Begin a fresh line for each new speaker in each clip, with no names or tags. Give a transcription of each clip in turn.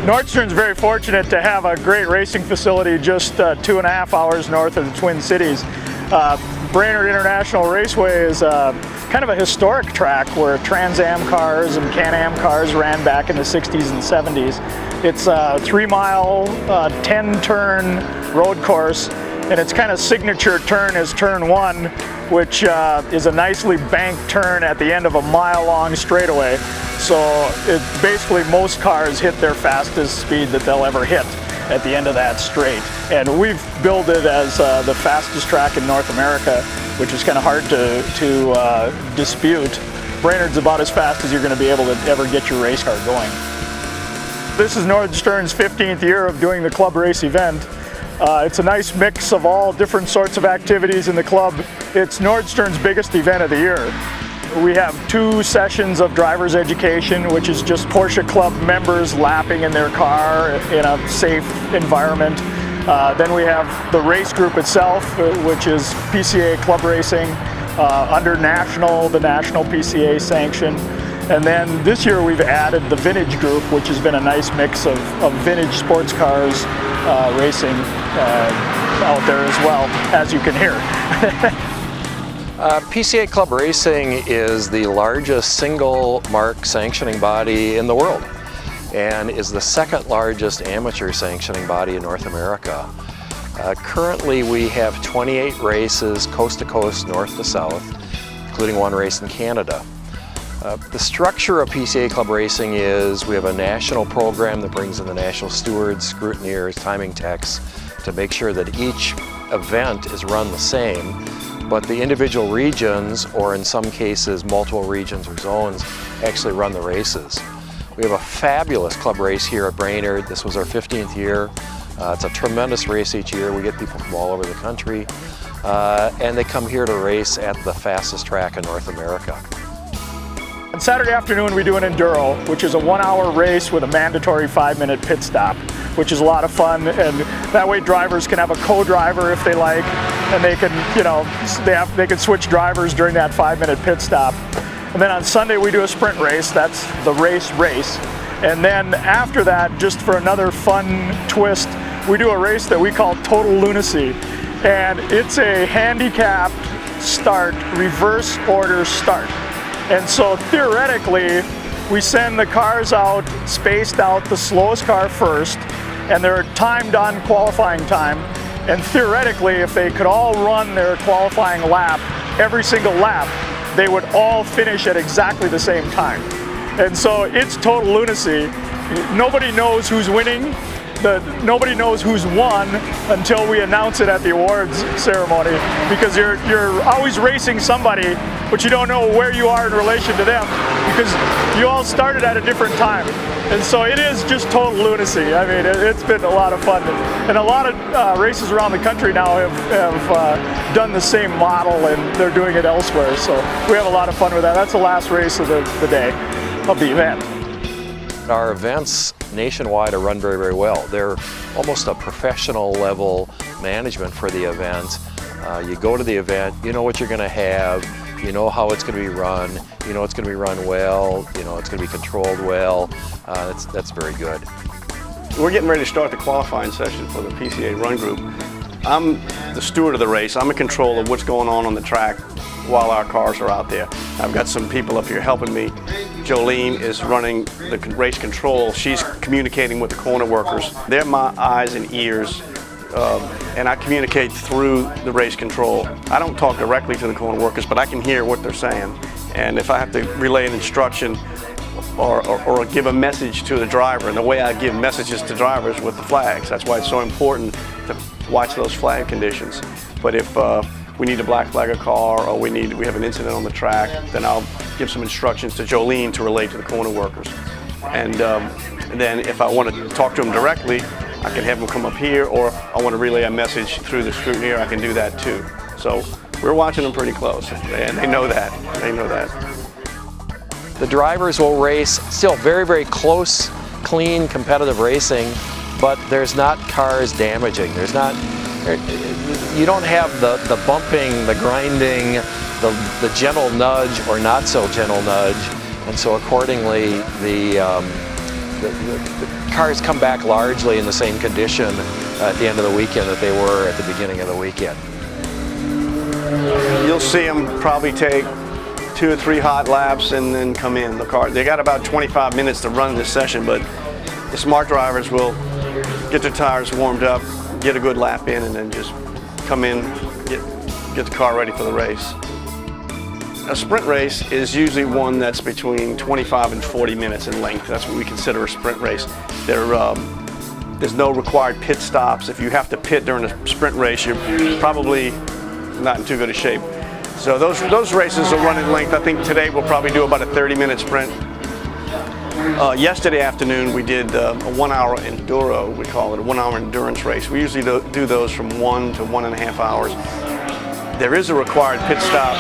Nordstern's very fortunate to have a great racing facility just 2.5 hours north of the Twin Cities. Brainerd International Raceway is kind of a historic track where Trans Am cars and Can-Am cars ran back in the 60s and 70s. It's a 3-mile, 10-turn road course, and its kind of signature turn is turn 1, which is a nicely banked turn at the end of a mile-long straightaway. So basically most cars hit their fastest speed that they'll ever hit at the end of that straight. And we've billed it as the fastest track in North America, which is kind of hard to dispute. Brainerd's about as fast as you're going to be able to ever get your race car going. This is Nordstern's 15th year of doing the club race event. It's a nice mix of all different sorts of activities in the club. It's Nordstern's biggest event of the year. We have 2 sessions of driver's education, which is just Porsche Club members lapping in their car in a safe environment. Then we have the race group itself, which is PCA club racing under the national PCA sanction. And then this year we've added the vintage group, which has been a nice mix of vintage sports cars racing out there as well, as you can hear.
PCA Club Racing is the largest single mark sanctioning body in the world and is the 2nd largest amateur sanctioning body in North America. Currently we have 28 races coast to coast, north to south, including 1 race in Canada. The structure of PCA Club Racing is we have a national program that brings in the national stewards, scrutineers, timing techs to make sure that each event is run the same, but the individual regions, or in some cases multiple regions or zones, actually run the races. We have a fabulous club race here at Brainerd. This was our 15th year. It's a tremendous race each year. We get people from all over the country, and they come here to race at the fastest track in North America.
On Saturday afternoon we do an enduro, which is a 1-hour race with a mandatory 5-minute pit stop, which is a lot of fun, and that way drivers can have a co-driver if they like, and they can, they can switch drivers during that 5-minute pit stop. And then on Sunday we do a sprint race. That's the race. And then after that, just for another fun twist, we do a race that we call Total Loonacy, and it's a handicapped start, reverse order start. And so theoretically, we send the cars out, spaced out, the slowest car first, and they're timed on qualifying time. And theoretically, if they could all run their qualifying lap, every single lap, they would all finish at exactly the same time. And so it's total lunacy. Nobody knows who's winning. Nobody knows who's won until we announce it at the awards ceremony, because you're always racing somebody, but you don't know where you are in relation to them because you all started at a different time. And so it is just total lunacy. I mean, it's been a lot of fun, and a lot of races around the country now have done the same model, and they're doing it elsewhere. So we have a lot of fun with that. That's the last race of the day of the event.
Our events nationwide are run very, very well. They're almost a professional level management for the event. You go to the event, you know what you're going to have, you know how it's going to be run, you know it's going to be run well, you know it's going to be controlled well. That's very good.
We're getting ready to start the qualifying session for the PCA run group. I'm the steward of the race. I'm in control of what's going on the track while our cars are out there. I've got some people up here helping me. Jolene is running the race control. She's communicating with the corner workers. They're my eyes and ears, and I communicate through the race control. I don't talk directly to the corner workers, but I can hear what they're saying. And if I have to relay an instruction or give a message to the driver, and the way I give messages to drivers with the flags, that's why it's so important to watch those flag conditions. But if we need to black flag a car, or we have an incident on the track, then I'll give some instructions to Jolene to relay to the corner workers. And then if I want to talk to them directly, I can have them come up here, or I want to relay a message through the scrutineer, I can do that too. So we're watching them pretty close, and they know that. They know that.
The drivers will race still very, very close, clean, competitive racing, but there's not cars damaging. There's not, you don't have the bumping, the grinding, the gentle nudge or not so gentle nudge, and so accordingly the cars come back largely in the same condition at the end of the weekend that they were at the beginning of the weekend.
You'll see them probably take 2 or 3 hot laps and then come in the car. They got about 25 minutes to run this session, but the smart drivers will get their tires warmed up, get a good lap in, and then just come in, get the car ready for the race. A sprint race is usually one that's between 25 and 40 minutes in length. That's what we consider a sprint race. There's no required pit stops. If you have to pit during a sprint race, you're probably not in too good a shape. So those races will run in length. I think today we'll probably do about a 30-minute sprint. Yesterday afternoon we did a 1-hour enduro, we call it a 1-hour endurance race. We usually do those from 1 to 1.5 hours. There is a required pit stop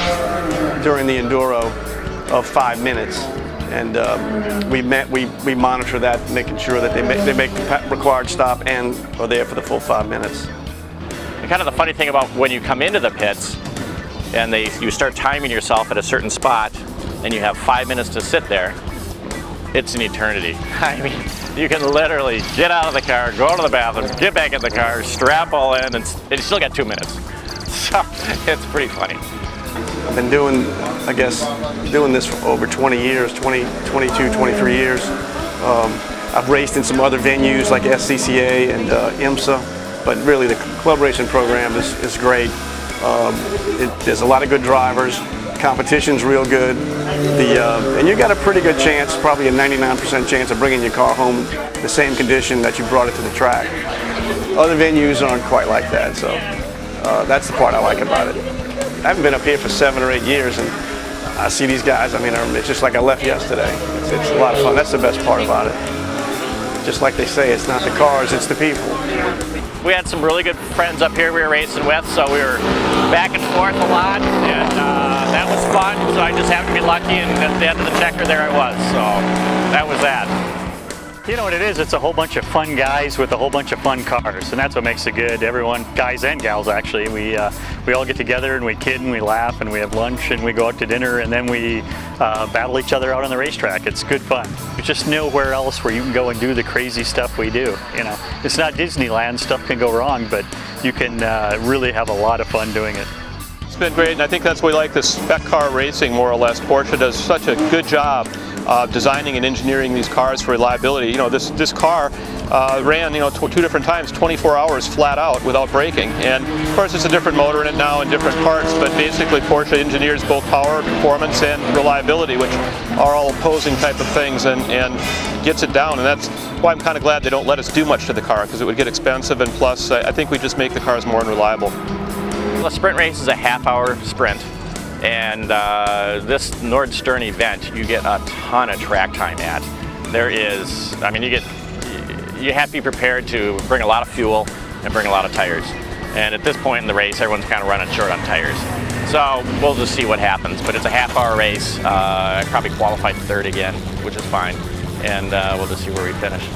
during the enduro of 5 minutes, and we monitor that, making sure that they make the required stop and are there for the full 5 minutes.
And kind of the funny thing about when you come into the pits and you start timing yourself at a certain spot and you have 5 minutes to sit there, it's an eternity. I mean, you can literally get out of the car, go to the bathroom, get back in the car, strap all in, and you still got 2 minutes. So it's pretty funny.
I've been doing this for over 20 years, 22, 23 years. I've raced in some other venues like SCCA and IMSA, but really the club racing program is great. There's a lot of good drivers. Competition's real good. And you got a pretty good chance, probably a 99% chance of bringing your car home the same condition that you brought it to the track. Other venues aren't quite like that, so that's the part I like about it. I haven't been up here for 7 or 8 years, and I see these guys. I mean, it's just like I left yesterday. It's a lot of fun. That's the best part about it. Just like they say, it's not the cars, it's the people.
We had some really good friends up here we were racing with, so we were back and forth a lot, and that was fun. So I just happened to be lucky, and at the end of the checker there I was. So that was that.
You know what it is? It's a whole bunch of fun guys with a whole bunch of fun cars, and that's what makes it good. Everyone, guys and gals actually, we all get together and we kid and we laugh and we have lunch and we go out to dinner and then we battle each other out on the racetrack. It's good fun. There's just nowhere else where you can go and do the crazy stuff we do. You know, it's not Disneyland. Stuff can go wrong, but you can really have a lot of fun doing it.
It's been great, and I think that's why we like this spec car racing more or less. Porsche does such a good job designing and engineering these cars for reliability. You know, this car ran 2 different times, 24 hours flat out without braking. And of course it's a different motor in it now and different parts, but basically Porsche engineers both power, performance, and reliability, which are all opposing type of things, and gets it down. And that's why I'm kind of glad they don't let us do much to the car, because it would get expensive, and plus I think we just make the cars more unreliable.
A sprint race is a half-hour sprint, and this Nordstern event you get a ton of track time at. There is, I mean, you have to be prepared to bring a lot of fuel and bring a lot of tires. And at this point in the race, everyone's kind of running short on tires. So we'll just see what happens, but it's a half-hour race. I probably qualified third again, which is fine, and we'll just see where we finish.